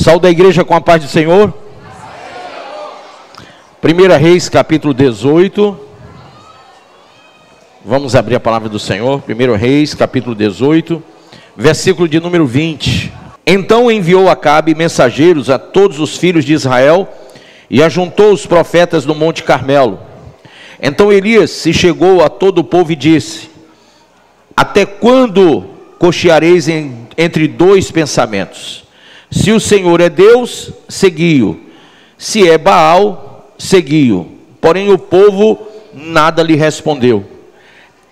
Saúde a igreja com a paz do Senhor. 1 Reis, capítulo 18. Vamos abrir a palavra do Senhor. 1 Reis, capítulo 18, versículo de número 20. Então enviou Acabe mensageiros a todos os filhos de Israel e ajuntou os profetas no Monte Carmelo. Então Elias se chegou a todo o povo e disse: até quando cocheareis entre dois pensamentos? Se o Senhor é Deus, segui-o. Se é Baal, segui-o. Porém o povo nada lhe respondeu.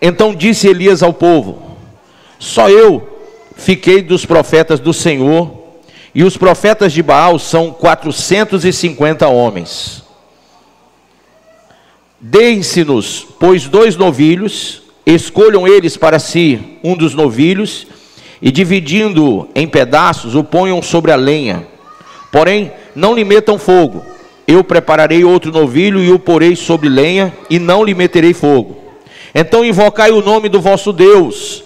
Então disse Elias ao povo: só eu fiquei dos profetas do Senhor, e os profetas de Baal são 450 homens. Deem-se-nos, pois, 2 novilhos, escolham eles para si um dos novilhos, e dividindo em pedaços, o ponham sobre a lenha. Porém, não lhe metam fogo. Eu prepararei outro novilho e o porei sobre lenha, e não lhe meterei fogo. Então invocai o nome do vosso Deus,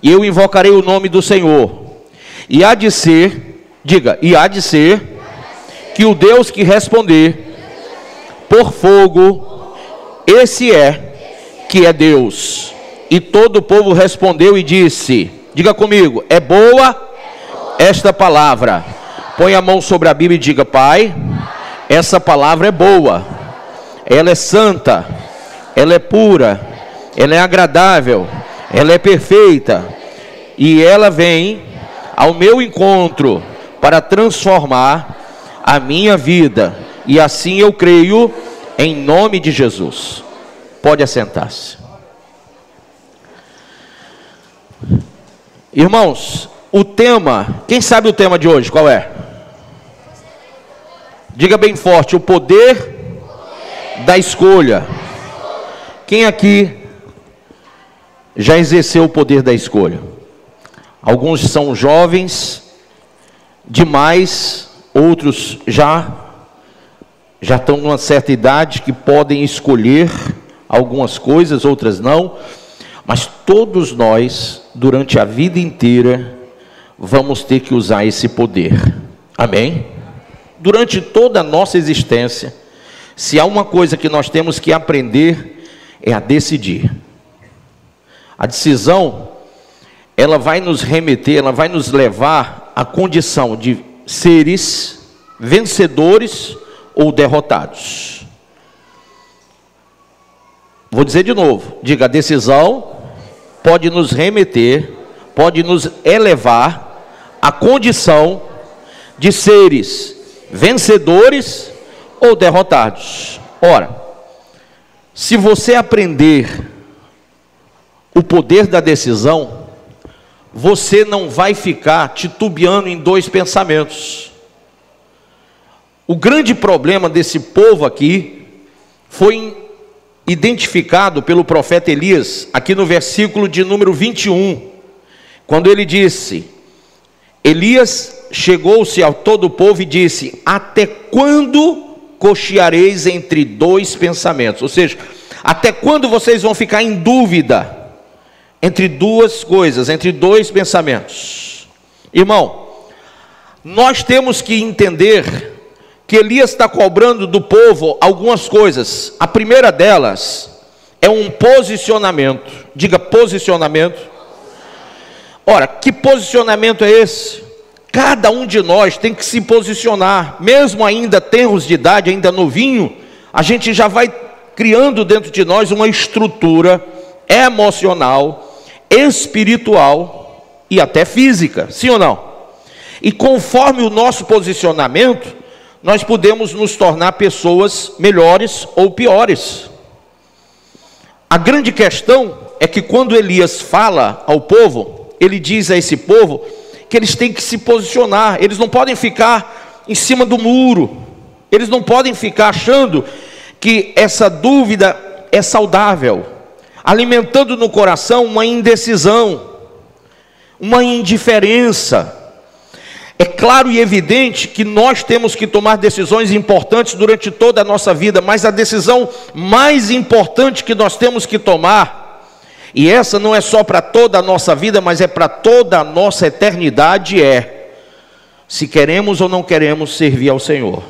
e eu invocarei o nome do Senhor. E há de ser, diga, e há de ser, que o Deus que responder por fogo, esse é que é Deus. E todo o povo respondeu e disse, diga comigo, é boa esta palavra. Põe a mão sobre a Bíblia e diga: Pai, essa palavra é boa, ela é santa, ela é pura, ela é agradável, ela é perfeita, e ela vem ao meu encontro para transformar a minha vida, e assim eu creio, em nome de Jesus. Pode assentar-se. Irmãos, o tema, quem sabe o tema de hoje, qual é? Diga bem forte: o poder da escolha. Quem aqui já exerceu o poder da escolha? Alguns são jovens demais, outros já estão numa certa idade que podem escolher algumas coisas, outras não. Mas todos nós, durante a vida inteira, vamos ter que usar esse poder. Amém? Durante toda a nossa existência, se há uma coisa que nós temos que aprender, é a decidir. A decisão, ela vai nos remeter, ela vai nos levar à condição de seres vencedores ou derrotados. Vou dizer de novo, diga: a decisão pode nos remeter, pode nos elevar à condição de seres vencedores ou derrotados. Ora, se você aprender o poder da decisão, você não vai ficar titubeando em dois pensamentos. O grande problema desse povo aqui foi identificado pelo profeta Elias, aqui no versículo de número 21, quando ele disse: Elias chegou-se a todo o povo e disse: até quando cocheareis entre dois pensamentos? Ou seja, até quando vocês vão ficar em dúvida entre duas coisas, entre dois pensamentos? Irmão, nós temos que entender que Elias está cobrando do povo algumas coisas. A primeira delas é um posicionamento. Diga: posicionamento. Ora, que posicionamento é esse? Cada um de nós tem que se posicionar. Mesmo ainda tenros de idade, ainda novinho, a gente já vai criando dentro de nós uma estrutura emocional, espiritual e até física, sim ou não? E conforme o nosso posicionamento, nós podemos nos tornar pessoas melhores ou piores. A grande questão é que quando Elias fala ao povo, ele diz a esse povo que eles têm que se posicionar. Eles não podem ficar em cima do muro, eles não podem ficar achando que essa dúvida é saudável, alimentando no coração uma indecisão, uma indiferença. É claro e evidente que nós temos que tomar decisões importantes durante toda a nossa vida, mas a decisão mais importante que nós temos que tomar, e essa não é só para toda a nossa vida, mas é para toda a nossa eternidade, é: se queremos ou não queremos servir ao Senhor,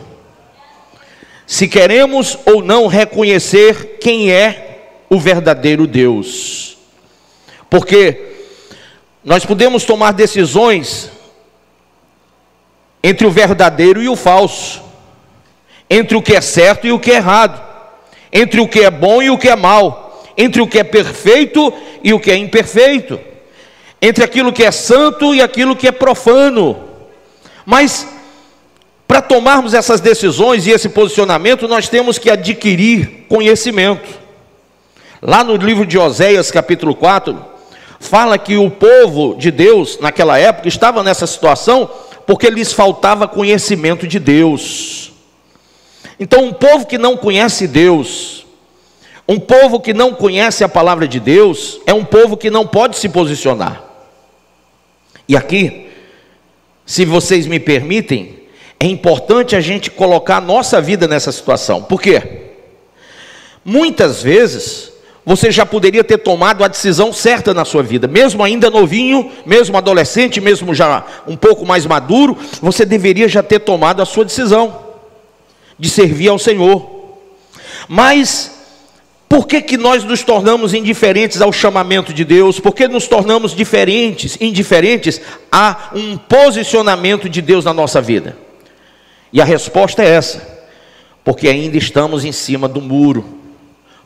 se queremos ou não reconhecer quem é o verdadeiro Deus. Porque nós podemos tomar decisões entre o verdadeiro e o falso, entre o que é certo e o que é errado, entre o que é bom e o que é mal, entre o que é perfeito e o que é imperfeito, entre aquilo que é santo e aquilo que é profano. Mas para tomarmos essas decisões e esse posicionamento, nós temos que adquirir conhecimento. Lá no livro de Oséias, capítulo 4, fala que o povo de Deus, naquela época, estava nessa situação porque lhes faltava conhecimento de Deus. Então, um povo que não conhece Deus, um povo que não conhece a palavra de Deus, é um povo que não pode se posicionar. E aqui, se vocês me permitem, é importante a gente colocar a nossa vida nessa situação. Por quê? Muitas vezes você já poderia ter tomado a decisão certa na sua vida, mesmo ainda novinho, mesmo adolescente, mesmo já um pouco mais maduro, você deveria já ter tomado a sua decisão de servir ao Senhor. Mas por que nós nos tornamos indiferentes ao chamamento de Deus? Por que nos tornamos indiferentes a um posicionamento de Deus na nossa vida? E a resposta é essa: porque ainda estamos em cima do muro.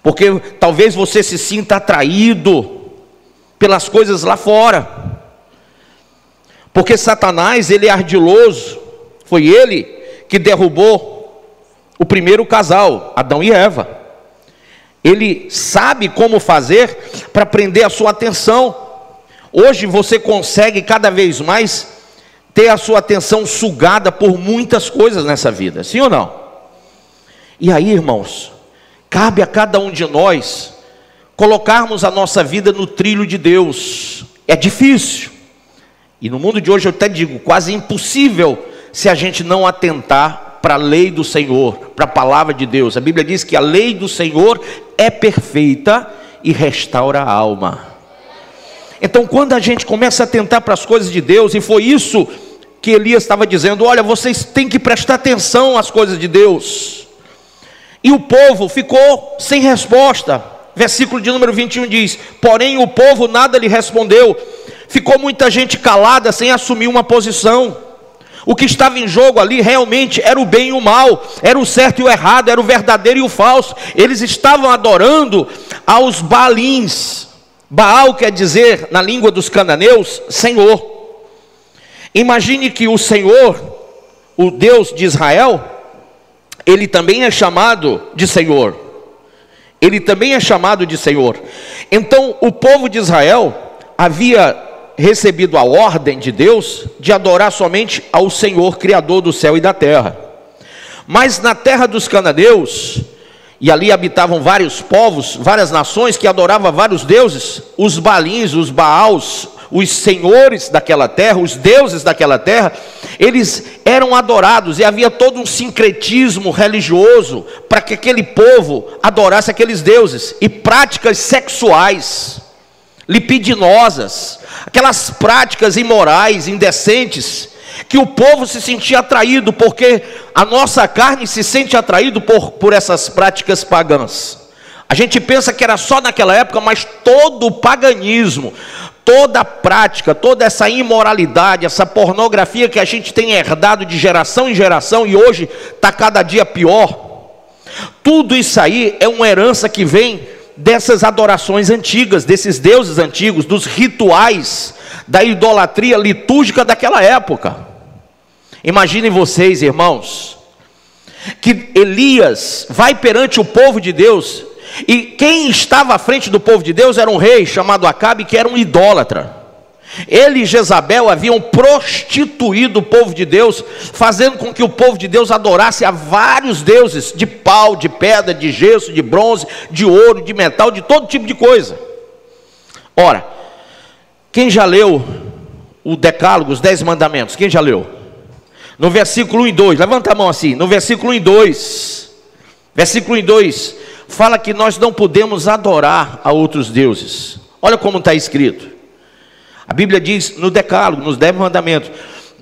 Porque talvez você se sinta atraído pelas coisas lá fora. Porque Satanás, ele é ardiloso. Foi ele que derrubou o primeiro casal, Adão e Eva. Ele sabe como fazer para prender a sua atenção. Hoje você consegue cada vez mais ter a sua atenção sugada por muitas coisas nessa vida, sim ou não? E aí, irmãos, cabe a cada um de nós colocarmos a nossa vida no trilho de Deus. É difícil, e no mundo de hoje eu até digo, quase impossível, se a gente não atentar para a lei do Senhor, para a palavra de Deus. A Bíblia diz que a lei do Senhor é perfeita e restaura a alma. Então, quando a gente começa a atentar para as coisas de Deus, e foi isso que Elias estava dizendo: olha, vocês têm que prestar atenção às coisas de Deus. E o povo ficou sem resposta. Versículo de número 21 diz: porém o povo nada lhe respondeu. Ficou muita gente calada, sem assumir uma posição. O que estava em jogo ali realmente era o bem e o mal, era o certo e o errado, era o verdadeiro e o falso. Eles estavam adorando aos Baalins. Baal quer dizer, na língua dos cananeus, Senhor. Imagine que o Senhor, o Deus de Israel, ele também é chamado de Senhor. Ele também é chamado de Senhor. Então o povo de Israel havia recebido a ordem de Deus de adorar somente ao Senhor, Criador do céu e da terra. Mas na terra dos cananeus, e ali habitavam vários povos, várias nações que adoravam vários deuses, os Baalins, os Baals, os senhores daquela terra, os deuses daquela terra, eles eram adorados, e havia todo um sincretismo religioso para que aquele povo adorasse aqueles deuses, e práticas sexuais, libidinosas, aquelas práticas imorais, indecentes, que o povo se sentia atraído, porque a nossa carne se sente atraído por essas práticas pagãs. A gente pensa que era só naquela época, mas todo o paganismo, toda a prática, toda essa imoralidade, essa pornografia que a gente tem herdado de geração em geração, e hoje está cada dia pior, tudo isso aí é uma herança que vem dessas adorações antigas, desses deuses antigos, dos rituais, da idolatria litúrgica daquela época. Imaginem vocês, irmãos, que Elias vai perante o povo de Deus, e quem estava à frente do povo de Deus era um rei chamado Acabe, que era um idólatra. Ele e Jezabel haviam prostituído o povo de Deus, fazendo com que o povo de Deus adorasse a vários deuses, de pau, de pedra, de gesso, de bronze, de ouro, de metal, de todo tipo de coisa. Ora, quem já leu o Decálogo, os 10 mandamentos? Quem já leu? No versículo 1 e 2, levanta a mão assim, no versículo 1 e 2, versículo 1 e 2, fala que nós não podemos adorar a outros deuses. Olha como está escrito. A Bíblia diz no Decálogo, nos 10 mandamentos: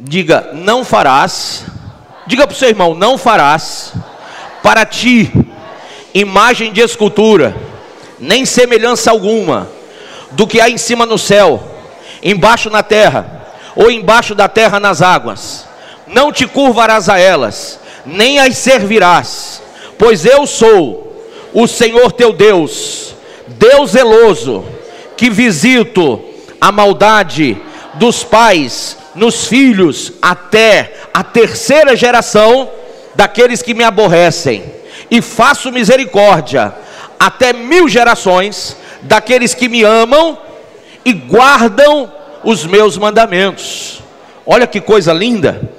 Diga, não farás. Diga para o seu irmão, não farás para ti imagem de escultura, nem semelhança alguma do que há em cima no céu, embaixo na terra, ou embaixo da terra nas águas. Não te curvarás a elas, nem as servirás, pois eu sou o Senhor teu Deus, Deus zeloso, que visito a maldade dos pais nos filhos até a terceira geração daqueles que me aborrecem, e faço misericórdia até 1000 gerações daqueles que me amam e guardam os meus mandamentos. Olha que coisa linda.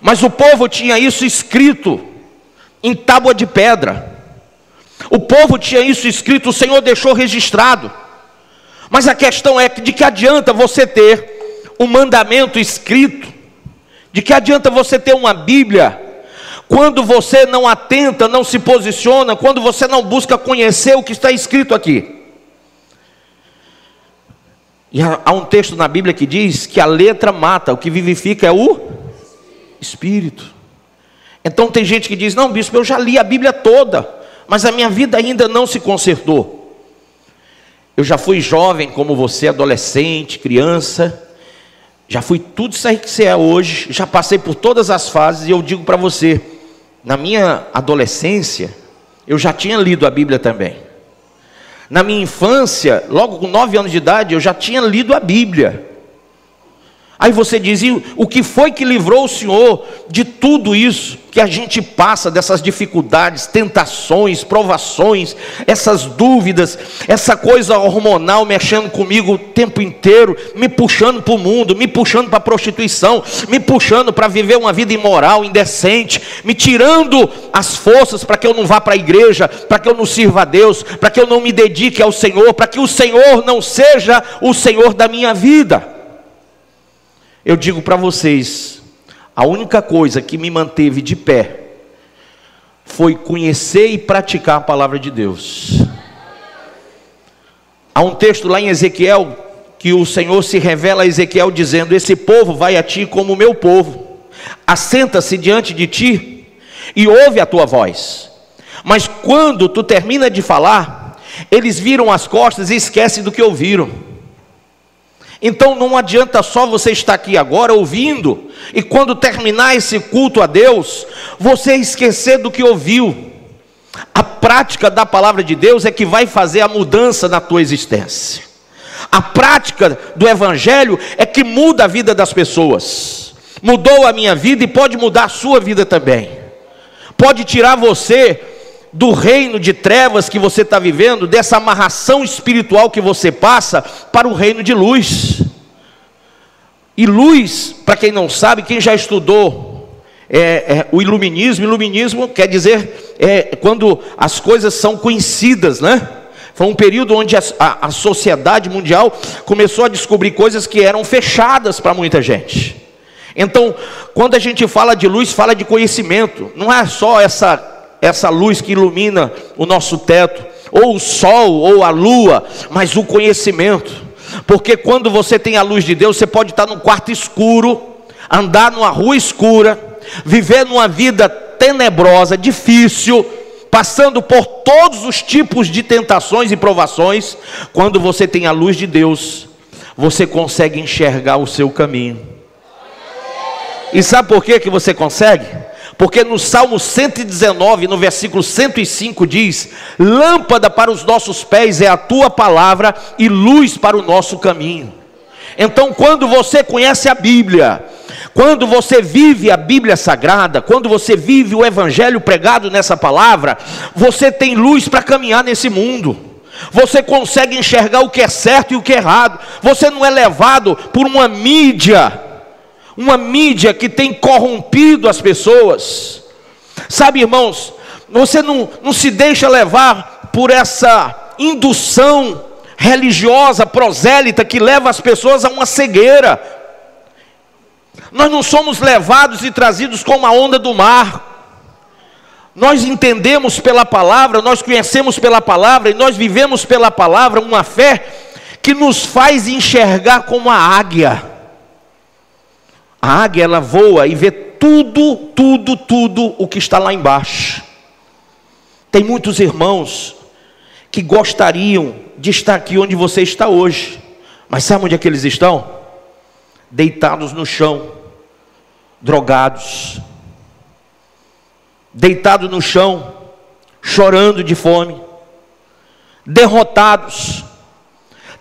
Mas o povo tinha isso escrito em tábua de pedra. O povo tinha isso escrito, o Senhor deixou registrado. Mas a questão é de que adianta você ter um mandamento escrito? De que adianta você ter uma Bíblia quando você não atenta, não se posiciona, quando você não busca conhecer o que está escrito aqui? E há um texto na Bíblia que diz que a letra mata, o que vivifica é o Espírito. Então tem gente que diz, não bispo, eu já li a Bíblia toda, mas a minha vida ainda não se consertou. Eu já fui jovem como você, adolescente, criança, já fui tudo isso aí que você é hoje, já passei por todas as fases, e eu digo para você, na minha adolescência, eu já tinha lido a Bíblia também. Na minha infância, logo com 9 anos de idade, eu já tinha lido a Bíblia. Aí você diz, e o que foi que livrou o Senhor de tudo isso que a gente passa, dessas dificuldades, tentações, provações, essas dúvidas, essa coisa hormonal mexendo comigo o tempo inteiro, me puxando para o mundo, me puxando para a prostituição, me puxando para viver uma vida imoral, indecente, me tirando as forças para que eu não vá para a igreja, para que eu não sirva a Deus, para que eu não me dedique ao Senhor, para que o Senhor não seja o Senhor da minha vida. Eu digo para vocês, a única coisa que me manteve de pé foi conhecer e praticar a palavra de Deus. Há um texto lá em Ezequiel, que o Senhor se revela a Ezequiel dizendo, esse povo vai a ti como o meu povo, assenta-se diante de ti e ouve a tua voz, mas quando tu termina de falar, eles viram as costas e esquecem do que ouviram. Então não adianta só você estar aqui agora ouvindo, e quando terminar esse culto a Deus, você esquecer do que ouviu. A prática da palavra de Deus é que vai fazer a mudança na tua existência. A prática do Evangelho é que muda a vida das pessoas. Mudou a minha vida e pode mudar a sua vida também. Pode tirar você do reino de trevas que você está vivendo, dessa amarração espiritual que você passa, para o reino de luz. E luz, para quem não sabe, quem já estudou o iluminismo quer dizer quando as coisas são conhecidas, né? Foi um período onde a sociedade mundial começou a descobrir coisas que eram fechadas para muita gente. Então, quando a gente fala de luz, fala de conhecimento. Não é só essa luz que ilumina o nosso teto, ou o sol, ou a lua, mas o conhecimento. Porque quando você tem a luz de Deus, você pode estar num quarto escuro, andar numa rua escura, viver numa vida tenebrosa, difícil, passando por todos os tipos de tentações e provações. Quando você tem a luz de Deus, você consegue enxergar o seu caminho. E sabe por que você consegue? Porque no Salmo 119, no versículo 105 diz, lâmpada para os nossos pés é a tua palavra e luz para o nosso caminho. Então quando você conhece a Bíblia, quando você vive a Bíblia Sagrada, quando você vive o Evangelho pregado nessa palavra, você tem luz para caminhar nesse mundo. Você consegue enxergar o que é certo e o que é errado. Você não é levado por uma mídia que tem corrompido as pessoas. Sabe, irmãos, você não se deixa levar por essa indução religiosa, prosélita, que leva as pessoas a uma cegueira. Nós não somos levados e trazidos como a onda do mar. Nós entendemos pela palavra, nós conhecemos pela palavra, e nós vivemos pela palavra uma fé que nos faz enxergar como a águia. A águia, ela voa e vê tudo o que está lá embaixo. Tem muitos irmãos que gostariam de estar aqui onde você está hoje, mas sabe onde é que eles estão? Deitados no chão, drogados, deitados no chão, chorando de fome, derrotados.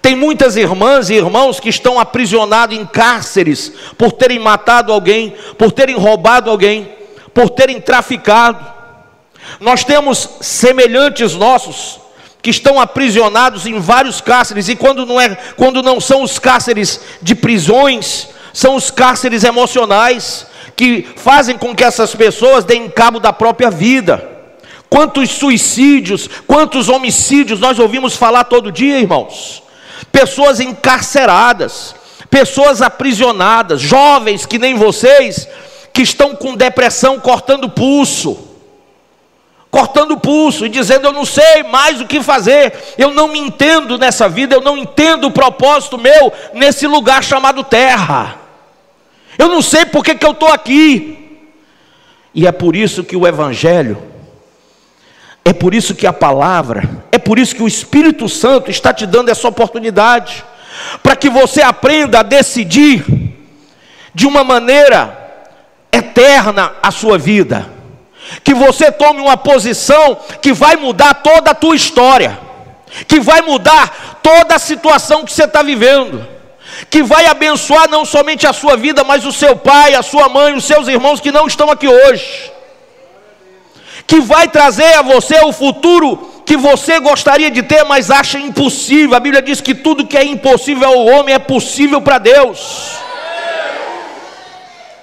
Tem muitas irmãs e irmãos que estão aprisionados em cárceres por terem matado alguém, por terem roubado alguém, por terem traficado. Nós temos semelhantes nossos que estão aprisionados em vários cárceres, e quando não são os cárceres de prisões, são os cárceres emocionais que fazem com que essas pessoas deem cabo da própria vida. Quantos suicídios, quantos homicídios nós ouvimos falar todo dia, irmãos? Pessoas encarceradas, pessoas aprisionadas, jovens que nem vocês, que estão com depressão, cortando pulso e dizendo: eu não sei mais o que fazer, eu não me entendo nessa vida, eu não entendo o propósito meu nesse lugar chamado terra, eu não sei porque que eu estou aqui. E é por isso que o Evangelho, é por isso que a palavra, é por isso que o Espírito Santo está te dando essa oportunidade, para que você aprenda a decidir de uma maneira eterna a sua vida, que você tome uma posição que vai mudar toda a tua história, que vai mudar toda a situação que você está vivendo, que vai abençoar não somente a sua vida, mas o seu pai, a sua mãe, os seus irmãos que não estão aqui hoje, que vai trazer a você o futuro que você gostaria de ter, mas acha impossível. A Bíblia diz que tudo que é impossível ao homem é possível para Deus.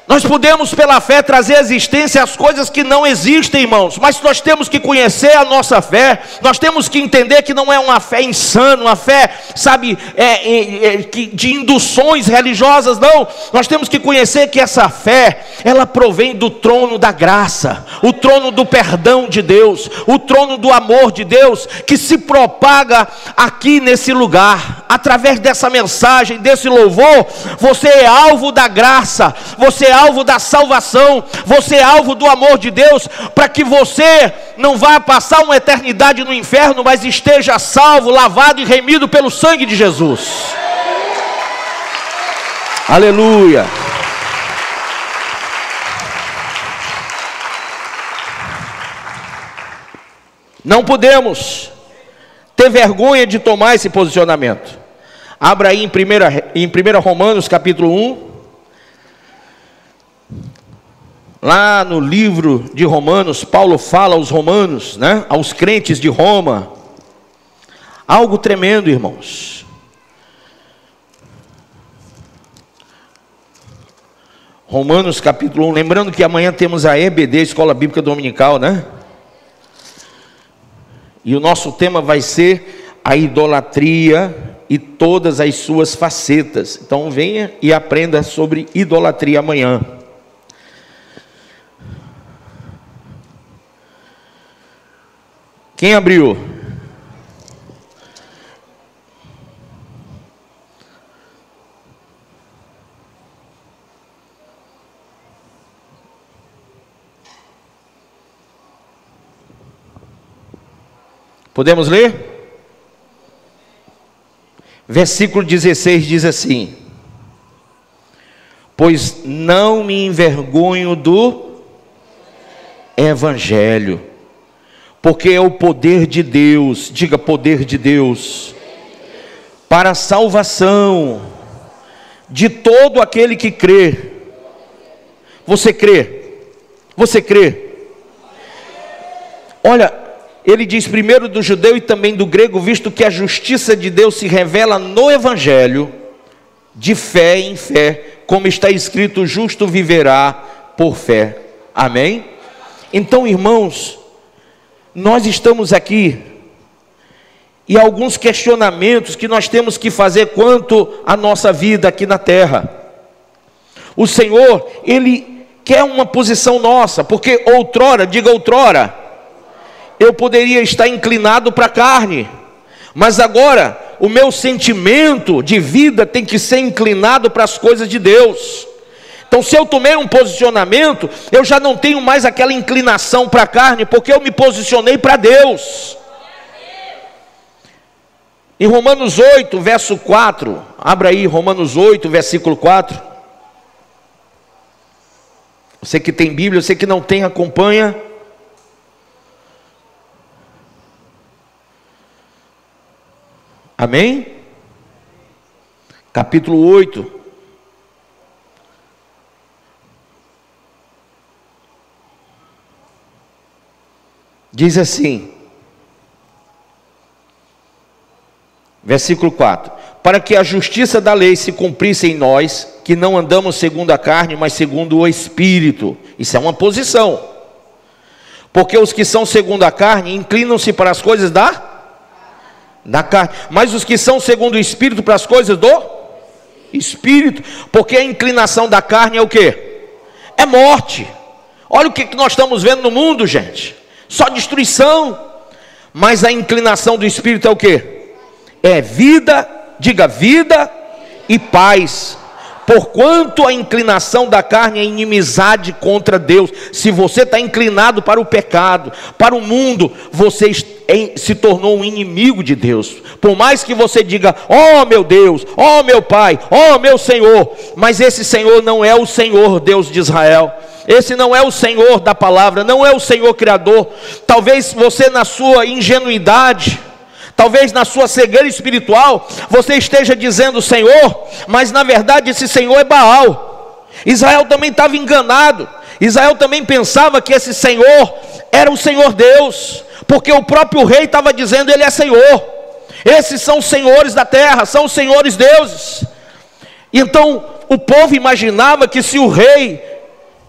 Nós podemos pela fé trazer à existência as coisas que não existem, irmãos, mas nós temos que conhecer a nossa fé, nós temos que entender que não é uma fé insana, uma fé, sabe, de induções religiosas, não. Nós temos que conhecer que essa fé, ela provém do trono da graça, o trono do perdão de Deus, o trono do amor de Deus, que se propaga aqui nesse lugar, através dessa mensagem, desse louvor. Você é alvo da graça, você é alvo da salvação, você é alvo do amor de Deus, para que você não vá passar uma eternidade no inferno, mas esteja salvo, lavado e remido pelo sangue de Jesus. Aleluia. Não podemos ter vergonha de tomar esse posicionamento. Abra aí em 1 Romanos capítulo 1. Lá no livro de Romanos, Paulo fala aos romanos, né, aos crentes de Roma, algo tremendo, irmãos. Romanos capítulo 1, lembrando que amanhã temos a EBD, Escola Bíblica Dominical, né? E o nosso tema vai ser a idolatria e todas as suas facetas. Então venha e aprenda sobre idolatria amanhã. Quem abriu? Podemos ler? Versículo 16 diz assim: pois não me envergonho do Evangelho, porque é o poder de Deus, diga poder de Deus, para a salvação de todo aquele que crê. Você crê? Você crê? Olha, ele diz primeiro do judeu e também do grego, visto que a justiça de Deus se revela no Evangelho, de fé em fé, como está escrito, o justo viverá por fé. Amém? Então, irmãos, nós estamos aqui, e alguns questionamentos que nós temos que fazer quanto à nossa vida aqui na terra. O Senhor, Ele quer uma posição nossa, porque outrora, diga outrora, eu poderia estar inclinado para a carne, mas agora o meu sentimento de vida tem que ser inclinado para as coisas de Deus. Então, se eu tomei um posicionamento, eu já não tenho mais aquela inclinação para a carne, porque eu me posicionei para Deus. Em Romanos 8, verso 4, abra aí Romanos 8, versículo 4. Você que tem Bíblia, você que não tem, acompanha. Amém? Capítulo 8. Diz assim, versículo 4: para que a justiça da lei se cumprisse em nós, que não andamos segundo a carne, mas segundo o Espírito. Isso é uma posição. Porque os que são segundo a carne inclinam-se para as coisas da carne, mas os que são segundo o Espírito para as coisas do Espírito. Porque a inclinação da carne é o quê? É morte. Olha o que nós estamos vendo no mundo, gente. Só destruição. Mas a inclinação do Espírito é o quê? É vida, diga vida e paz. Porquanto a inclinação da carne é inimizade contra Deus. Se você está inclinado para o pecado, para o mundo, você se tornou um inimigo de Deus. Por mais que você diga, ó meu Deus, ó meu Pai, ó meu Senhor, mas esse Senhor não é o Senhor Deus de Israel. Esse não é o Senhor da palavra, não é o Senhor Criador. Talvez você, na sua ingenuidade, talvez na sua cegueira espiritual, você esteja dizendo Senhor, mas na verdade esse Senhor é Baal. Israel também estava enganado. Israel também pensava que esse Senhor era o Senhor Deus, porque o próprio rei estava dizendo, ele é Senhor. Esses são os senhores da terra, são os senhores deuses. Então o povo imaginava que se o rei,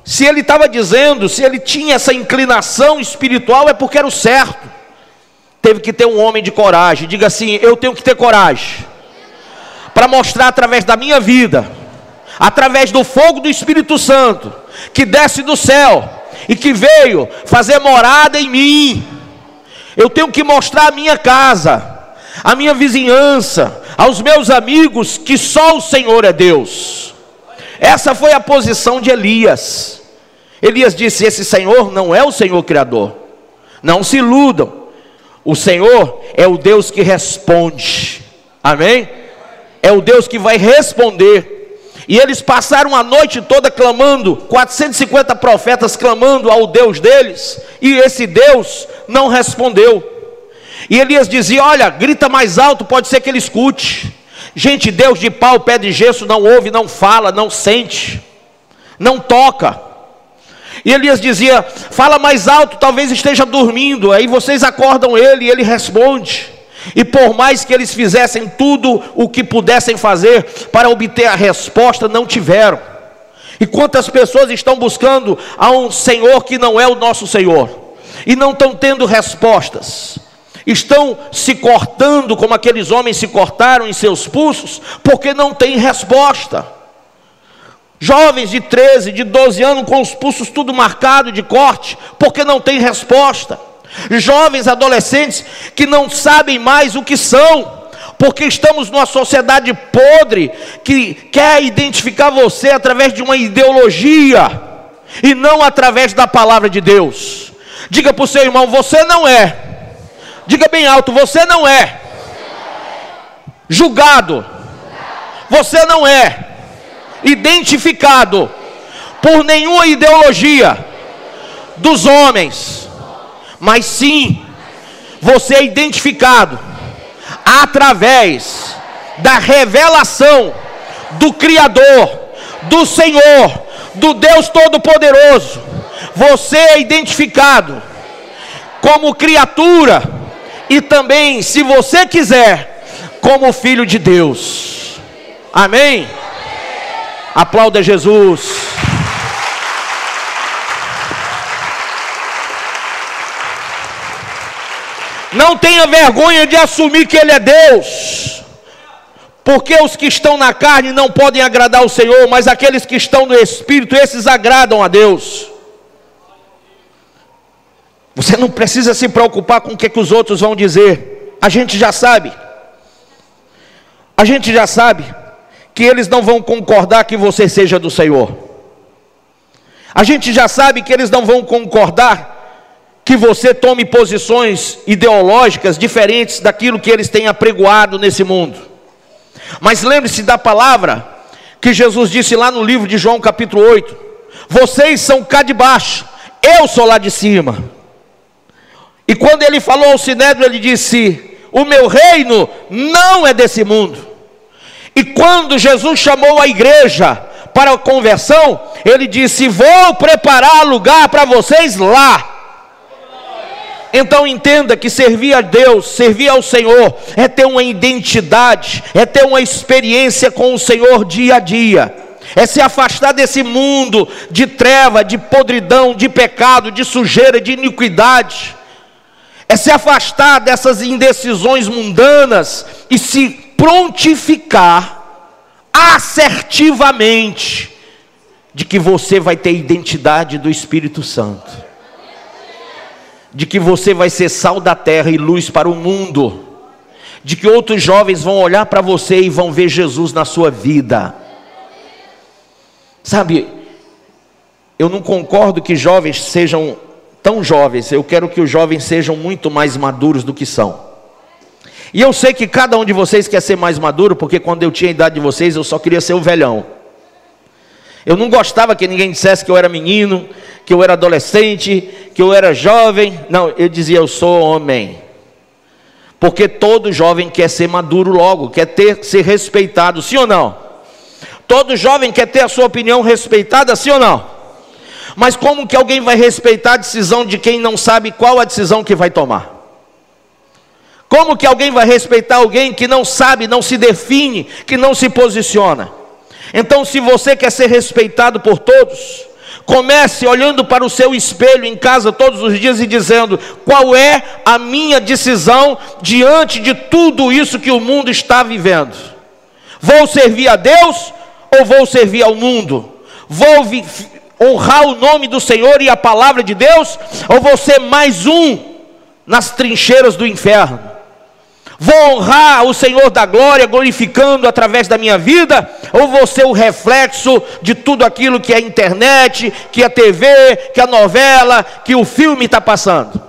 se ele estava dizendo, se ele tinha essa inclinação espiritual, é porque era o certo. Teve que ter um homem de coragem. Diga assim, eu tenho que ter coragem para mostrar através da minha vida, através do fogo do Espírito Santo, que desce do céu e que veio fazer morada em mim. Eu tenho que mostrar a minha casa, a minha vizinhança, aos meus amigos, que só o Senhor é Deus. Essa foi a posição de Elias. Elias disse, esse Senhor não é o Senhor Criador. Não se iludam. O Senhor é o Deus que responde. Amém? É o Deus que vai responder. E eles passaram a noite toda clamando, 450 profetas clamando ao Deus deles, e esse Deus não respondeu. E Elias dizia, olha, grita mais alto, pode ser que ele escute. Gente, Deus de pau, pé de gesso, não ouve, não fala, não sente, não toca. E Elias dizia, fala mais alto, talvez esteja dormindo. Aí vocês acordam ele e ele responde. E por mais que eles fizessem tudo o que pudessem fazer para obter a resposta, não tiveram. E quantas pessoas estão buscando a um Senhor que não é o nosso Senhor, e não estão tendo respostas. Estão se cortando como aqueles homens se cortaram em seus pulsos, porque não tem resposta. Jovens de 13, de 12 anos com os pulsos tudo marcado de corte, porque não tem resposta. Jovens adolescentes que não sabem mais o que são, porque estamos numa sociedade podre, que quer identificar você através de uma ideologia, e não através da palavra de Deus. Diga para o seu irmão, você não é, diga bem alto, você não é julgado, você não é identificado por nenhuma ideologia dos homens, mas sim, você é identificado através da revelação do Criador, do Senhor, do Deus Todo-Poderoso. Você é identificado como criatura, e também, se você quiser, como filho de Deus. Amém? Aplauda Jesus. Não tenha vergonha de assumir que Ele é Deus, porque os que estão na carne não podem agradar o Senhor, mas aqueles que estão no Espírito, esses agradam a Deus. Você não precisa se preocupar com o que os outros vão dizer. A gente já sabe. A gente já sabe que eles não vão concordar que você seja do Senhor. A gente já sabe que eles não vão concordar que você tome posições ideológicas diferentes daquilo que eles têm apregoado nesse mundo. Mas lembre-se da palavra que Jesus disse lá no livro de João capítulo 8: vocês são cá de baixo, eu sou lá de cima. E quando ele falou ao Sinédrio, ele disse: o meu reino não é desse mundo. E quando Jesus chamou a igreja para a conversão, ele disse: vou preparar lugar para vocês lá. Então entenda que servir a Deus, servir ao Senhor, é ter uma identidade, é ter uma experiência com o Senhor dia a dia, é se afastar desse mundo de treva, de podridão, de pecado, de sujeira, de iniquidade, é se afastar dessas indecisões mundanas e se prontificar assertivamente de que você vai ter identidade do Espírito Santo, de que você vai ser sal da terra e luz para o mundo, de que outros jovens vão olhar para você e vão ver Jesus na sua vida. Sabe, eu não concordo que jovens sejam tão jovens, eu quero que os jovens sejam muito mais maduros do que são. E eu sei que cada um de vocês quer ser mais maduro, porque quando eu tinha a idade de vocês, eu só queria ser o velhão. Eu não gostava que ninguém dissesse que eu era menino, que eu era adolescente, que eu era jovem. Não, eu dizia: eu sou homem. Porque todo jovem quer ser maduro logo, quer ser respeitado, sim ou não? Todo jovem quer ter a sua opinião respeitada, sim ou não? Mas como que alguém vai respeitar a decisão de quem não sabe qual a decisão que vai tomar? Como que alguém vai respeitar alguém que não sabe, não se define, que não se posiciona? Então, se você quer ser respeitado por todos, comece olhando para o seu espelho em casa todos os dias e dizendo: qual é a minha decisão diante de tudo isso que o mundo está vivendo? Vou servir a Deus ou vou servir ao mundo? Vou honrar o nome do Senhor e a palavra de Deus, ou vou ser mais um nas trincheiras do inferno? Vou honrar o Senhor da glória, glorificando através da minha vida, ou vou ser o reflexo de tudo aquilo que a internet, que a TV, que a novela, que o filme está passando?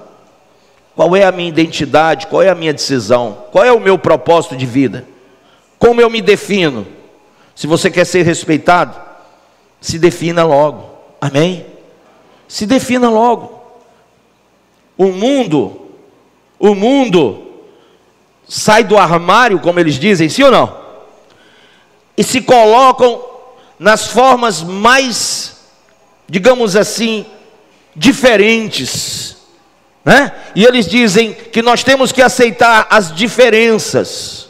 Qual é a minha identidade? Qual é a minha decisão? Qual é o meu propósito de vida? Como eu me defino? Se você quer ser respeitado, se defina logo. Amém? Se defina logo. O mundo sai do armário, como eles dizem, sim ou não? E se colocam nas formas mais, digamos assim, diferentes, né? E eles dizem que nós temos que aceitar as diferenças.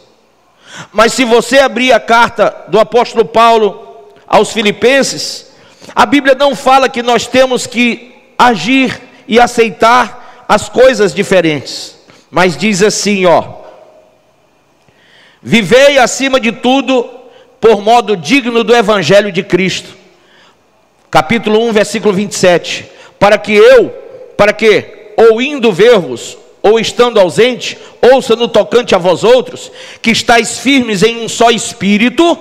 Mas se você abrir a carta do apóstolo Paulo aos Filipenses, a Bíblia não fala que nós temos que agir e aceitar as coisas diferentes, mas diz assim, ó: vivei acima de tudo por modo digno do Evangelho de Cristo. Capítulo 1, versículo 27. Para que, ou indo ver-vos, ou estando ausente, ouça no tocante a vós outros, que estáis firmes em um só espírito,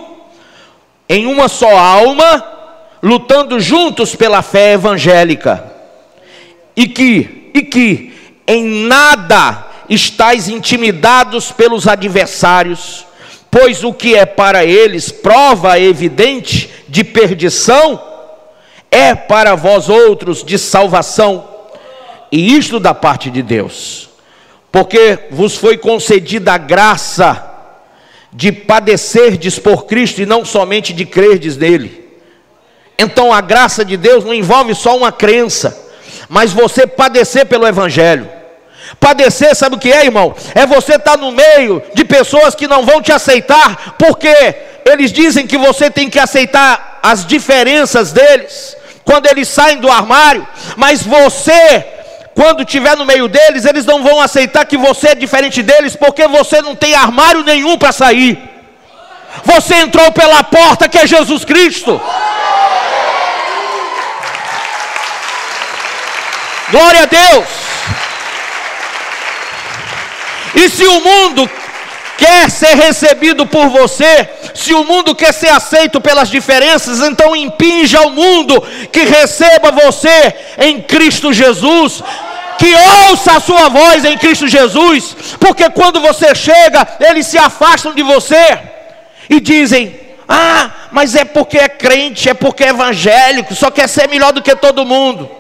em uma só alma, lutando juntos pela fé evangélica, e que em nada estáis intimidados pelos adversários, pois o que é para eles prova evidente de perdição, é para vós outros de salvação, e isto da parte de Deus, porque vos foi concedida a graça de padecerdes por Cristo, e não somente de crerdes nele. Então a graça de Deus não envolve só uma crença, mas você padecer pelo Evangelho. Padecer, sabe o que é, irmão? É você estar no meio de pessoas que não vão te aceitar, porque eles dizem que você tem que aceitar as diferenças deles, quando eles saem do armário. Mas você, quando estiver no meio deles, eles não vão aceitar que você é diferente deles, porque você não tem armário nenhum para sair. Você entrou pela porta que é Jesus Cristo. Glória a Deus. E se o mundo quer ser recebido por você, Se o mundo quer ser aceito pelas diferenças, então impinja ao mundo que receba você em Cristo Jesus, que ouça a sua voz em Cristo Jesus, porque quando você chega, eles se afastam de você e dizem: ah, mas é porque é crente, é porque é evangélico, só quer ser melhor do que todo mundo.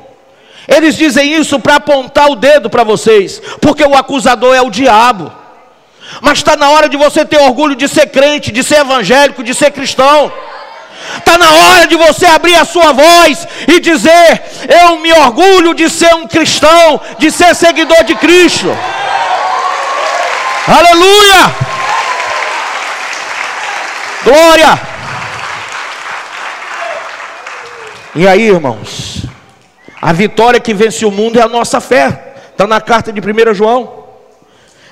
Eles dizem isso para apontar o dedo para vocês, porque o acusador é o diabo. Mas está na hora de você ter orgulho de ser crente, de ser evangélico, de ser cristão. Está na hora de você abrir a sua voz e dizer: eu me orgulho de ser um cristão, de ser seguidor de Cristo. Aleluia! Glória! E aí, irmãos, a vitória que vence o mundo é a nossa fé. Está na carta de 1 João.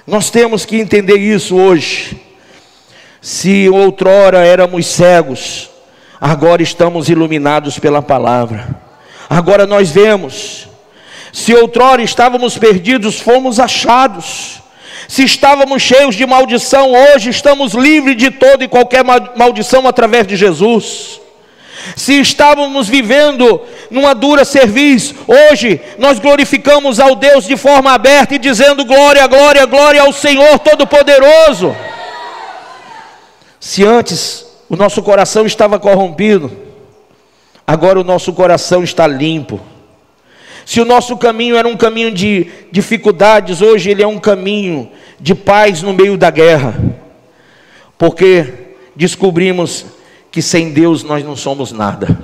Nós temos que entender isso hoje. Se outrora éramos cegos, agora estamos iluminados pela palavra. Agora nós vemos. Se outrora estávamos perdidos, fomos achados. Se estávamos cheios de maldição, hoje estamos livres de toda e qualquer maldição através de Jesus. Se estávamos vivendo numa dura cerviz, hoje nós glorificamos ao Deus de forma aberta e dizendo: glória, glória, glória ao Senhor Todo-Poderoso. Se antes o nosso coração estava corrompido, agora o nosso coração está limpo. Se o nosso caminho era um caminho de dificuldades, hoje ele é um caminho de paz no meio da guerra, porque descobrimos que sem Deus nós não somos nada.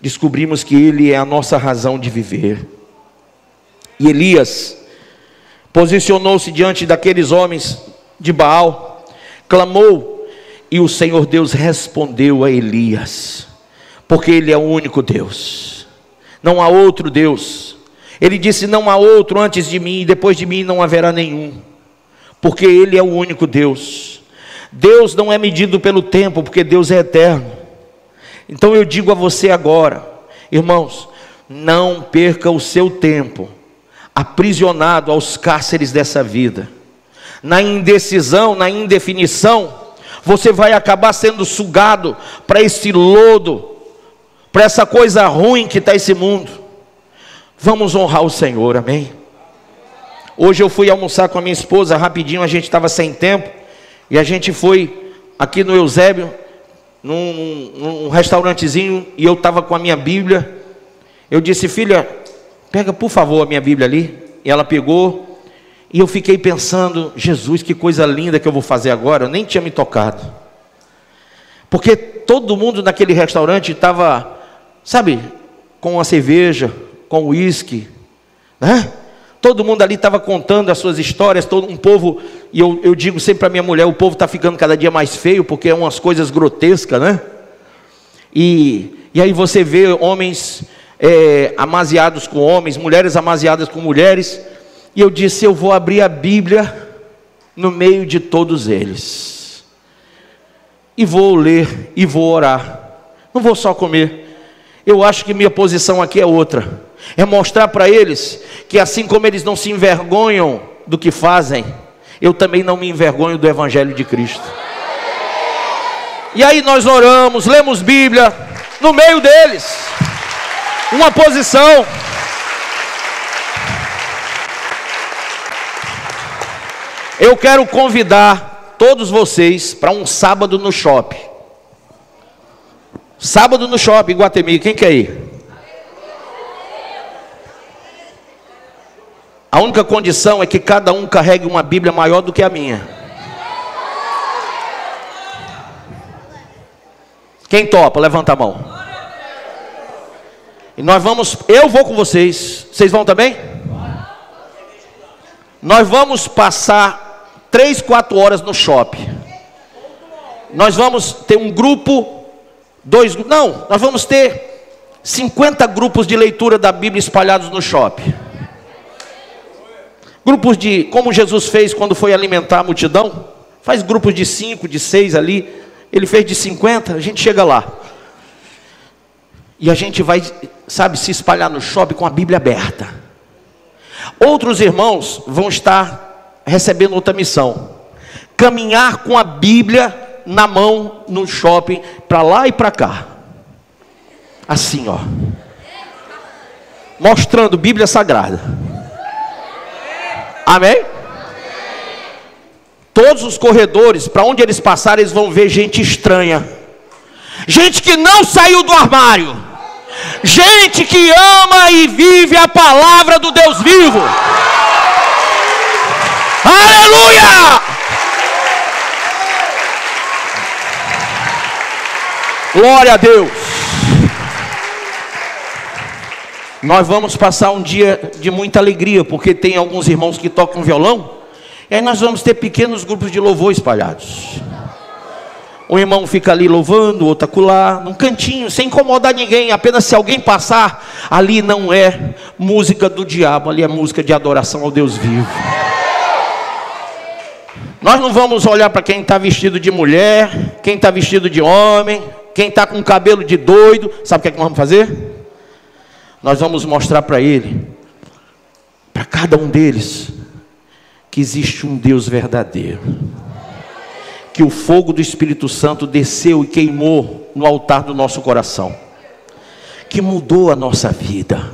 Descobrimos que Ele é a nossa razão de viver. E Elias posicionou-se diante daqueles homens de Baal, clamou, e o Senhor Deus respondeu a Elias, porque Ele é o único Deus, não há outro Deus. Ele disse: não há outro antes de mim, e depois de mim não haverá nenhum, porque Ele é o único Deus. Deus não é medido pelo tempo, porque Deus é eterno. Então eu digo a você agora, irmãos, não perca o seu tempo aprisionado aos cárceres dessa vida. Na indecisão, na indefinição, você vai acabar sendo sugado para esse lodo, para essa coisa ruim que está esse mundo. Vamos honrar o Senhor, amém? Hoje eu fui almoçar com a minha esposa rapidinho, a gente estava sem tempo, e a gente foi aqui no Eusébio, num restaurantezinho, e eu estava com a minha Bíblia. Eu disse: filha, pega por favor a minha Bíblia ali. E ela pegou, e eu fiquei pensando: Jesus, que coisa linda que eu vou fazer agora. Eu nem tinha me tocado, porque todo mundo naquele restaurante estava, sabe, com uma cerveja, com uísque, né? Todo mundo ali estava contando as suas histórias, todo um povo. E eu digo sempre para minha mulher: o povo está ficando cada dia mais feio, porque é umas coisas grotescas, né? E aí você vê homens amaziados com homens, mulheres amaziadas com mulheres. E eu disse: eu vou abrir a Bíblia no meio de todos eles, e vou ler, e vou orar. Não vou só comer. Eu acho que minha posição aqui é outra. É mostrar para eles que assim como eles não se envergonham do que fazem, eu também não me envergonho do Evangelho de Cristo. E aí nós oramos, lemos Bíblia no meio deles, uma posição. Eu quero convidar todos vocês para um sábado no shopping. Sábado no shopping, Iguatemi, quem quer ir? A única condição é que cada um carregue uma Bíblia maior do que a minha. Quem topa? Levanta a mão. E nós vamos, eu vou com vocês. Vocês vão também? Nós vamos passar 3, 4 horas no shopping. Nós vamos ter um grupo, nós vamos ter 50 grupos de leitura da Bíblia espalhados no shopping. Grupos de, como Jesus fez quando foi alimentar a multidão, faz grupos de 5, de 6 ali, ele fez de 50, a gente chega lá. E a gente vai, sabe, se espalhar no shopping com a Bíblia aberta. Outros irmãos vão estar recebendo outra missão: caminhar com a Bíblia na mão no shopping, para lá e para cá. Assim, ó. Mostrando Bíblia Sagrada. Amém? Todos os corredores, para onde eles passarem, eles vão ver gente estranha. Gente que não saiu do armário. Gente que ama e vive a palavra do Deus vivo. Aleluia! Glória a Deus. Nós vamos passar um dia de muita alegria, porque tem alguns irmãos que tocam violão. E aí nós vamos ter pequenos grupos de louvor espalhados. Um irmão fica ali louvando, o outro acolá, num cantinho, sem incomodar ninguém. Apenas se alguém passar, ali não é música do diabo, ali é música de adoração ao Deus vivo. Nós não vamos olhar para quem está vestido de mulher, quem está vestido de homem, quem está com cabelo de doido. Sabe o que é que nós vamos fazer? Nós vamos mostrar para ele, para cada um deles, que existe um Deus verdadeiro. Que o fogo do Espírito Santo desceu e queimou no altar do nosso coração. Que mudou a nossa vida.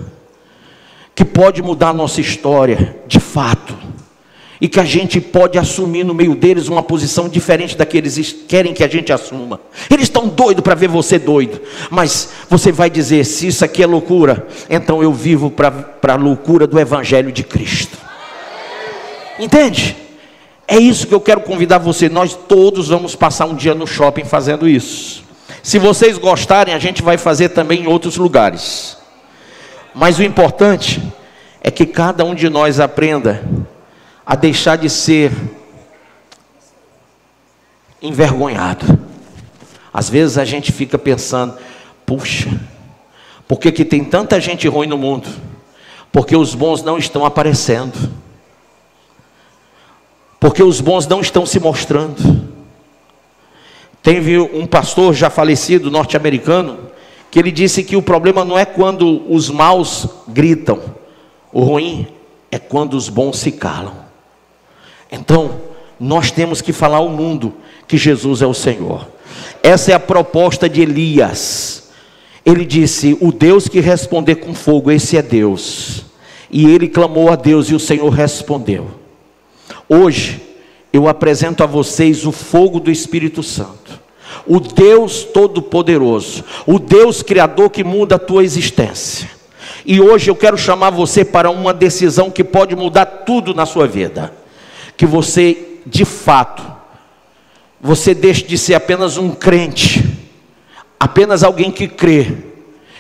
Que pode mudar a nossa história, de fato. E que a gente pode assumir no meio deles uma posição diferente da que eles querem que a gente assuma. Eles estão doidos para ver você doido. Mas você vai dizer, se isso aqui é loucura, então eu vivo para a loucura do Evangelho de Cristo. Entende? É isso que eu quero convidar você. Nós todos vamos passar um dia no shopping fazendo isso. Se vocês gostarem, a gente vai fazer também em outros lugares. Mas o importante é que cada um de nós aprenda a deixar de ser envergonhado. Às vezes a gente fica pensando, puxa, por que tem tanta gente ruim no mundo? Porque os bons não estão aparecendo. Porque os bons não estão se mostrando. Teve um pastor já falecido, norte-americano, que ele disse que o problema não é quando os maus gritam. O ruim é quando os bons se calam. Então, nós temos que falar ao mundo que Jesus é o Senhor. Essa é a proposta de Elias. Ele disse, o Deus que responder com fogo, esse é Deus. E ele clamou a Deus e o Senhor respondeu. Hoje, eu apresento a vocês o fogo do Espírito Santo. O Deus Todo-Poderoso. O Deus Criador que muda a tua existência. E hoje eu quero chamar você para uma decisão que pode mudar tudo na sua vida. Que você, de fato, você deixe de ser apenas um crente. Apenas alguém que crê.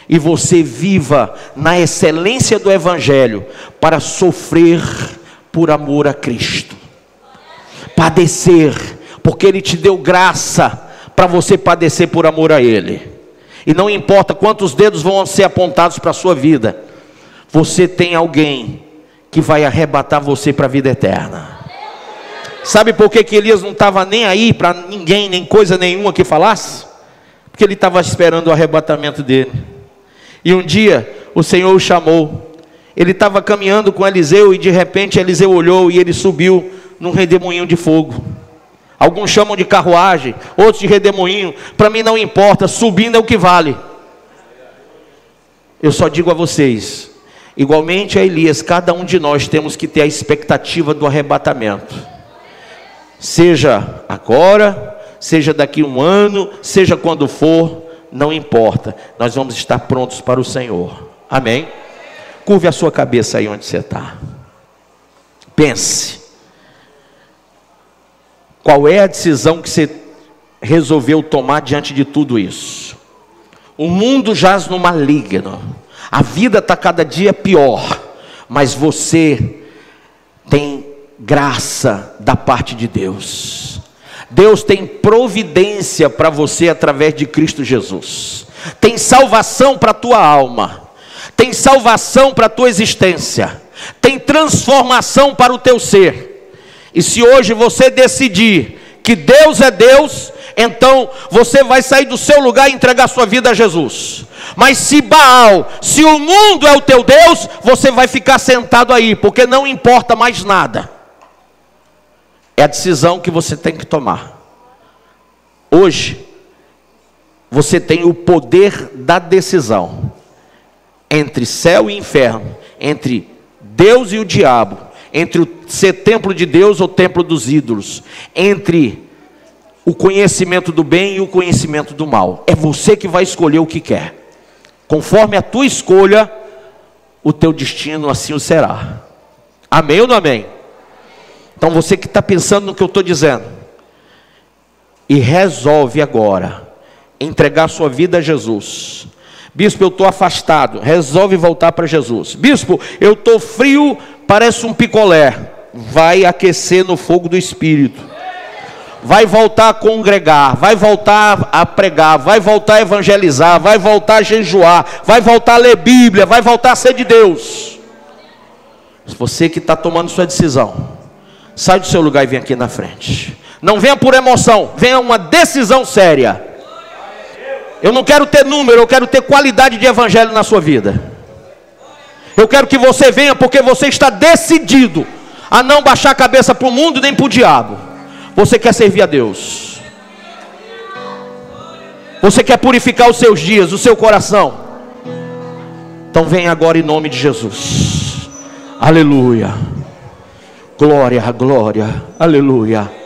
E você viva na excelência do Evangelho para sofrer por amor a Cristo. Padecer, porque Ele te deu graça para você padecer por amor a Ele. E não importa quantos dedos vão ser apontados para a sua vida, você tem alguém que vai arrebatar você para a vida eterna. Sabe por que Elias não estava nem aí para ninguém, nem coisa nenhuma que falasse? Porque ele estava esperando o arrebatamento dele. E um dia o Senhor o chamou. Ele estava caminhando com Eliseu e de repente Eliseu olhou e ele subiu num redemoinho de fogo. Alguns chamam de carruagem, outros de redemoinho. Para mim não importa, subindo é o que vale. Eu só digo a vocês, igualmente a Elias, cada um de nós temos que ter a expectativa do arrebatamento. Seja agora, seja daqui um ano, seja quando for, não importa. Nós vamos estar prontos para o Senhor. Amém? Curve a sua cabeça aí onde você está. Pense. Qual é a decisão que você resolveu tomar diante de tudo isso? O mundo jaz no maligno. A vida está cada dia pior. Mas você tem graça da parte de Deus. Deus tem providência para você através de Cristo Jesus. Tem salvação para a tua alma. Tem salvação para a tua existência. Tem transformação para o teu ser. E se hoje você decidir que Deus é Deus, então você vai sair do seu lugar e entregar sua vida a Jesus. Mas se Baal, se o mundo é o teu Deus, você vai ficar sentado aí, porque não importa mais nada. É a decisão que você tem que tomar. Hoje, você tem o poder da decisão entre céu e inferno, entre Deus e o diabo, entre o ser templo de Deus ou templo dos ídolos, entre o conhecimento do bem e o conhecimento do mal. É você que vai escolher o que quer. Conforme a tua escolha, o teu destino assim o será. Amém ou não amém? Então você que está pensando no que eu estou dizendo, e resolve agora entregar sua vida a Jesus. Bispo, eu estou afastado. Resolve voltar para Jesus. Bispo, eu estou frio, parece um picolé. Vai aquecer no fogo do Espírito. Vai voltar a congregar, vai voltar a pregar, vai voltar a evangelizar, vai voltar a jejuar, vai voltar a ler Bíblia, vai voltar a ser de Deus. Você que está tomando sua decisão, sai do seu lugar e vem aqui na frente. Não venha por emoção, venha uma decisão séria. Eu não quero ter número, eu quero ter qualidade de evangelho na sua vida. Eu quero que você venha porque você está decidido a não baixar a cabeça para o mundo nem para o diabo. Você quer servir a Deus. Você quer purificar os seus dias, o seu coração. Então vem agora em nome de Jesus. Aleluia. Glória, glória. Aleluia.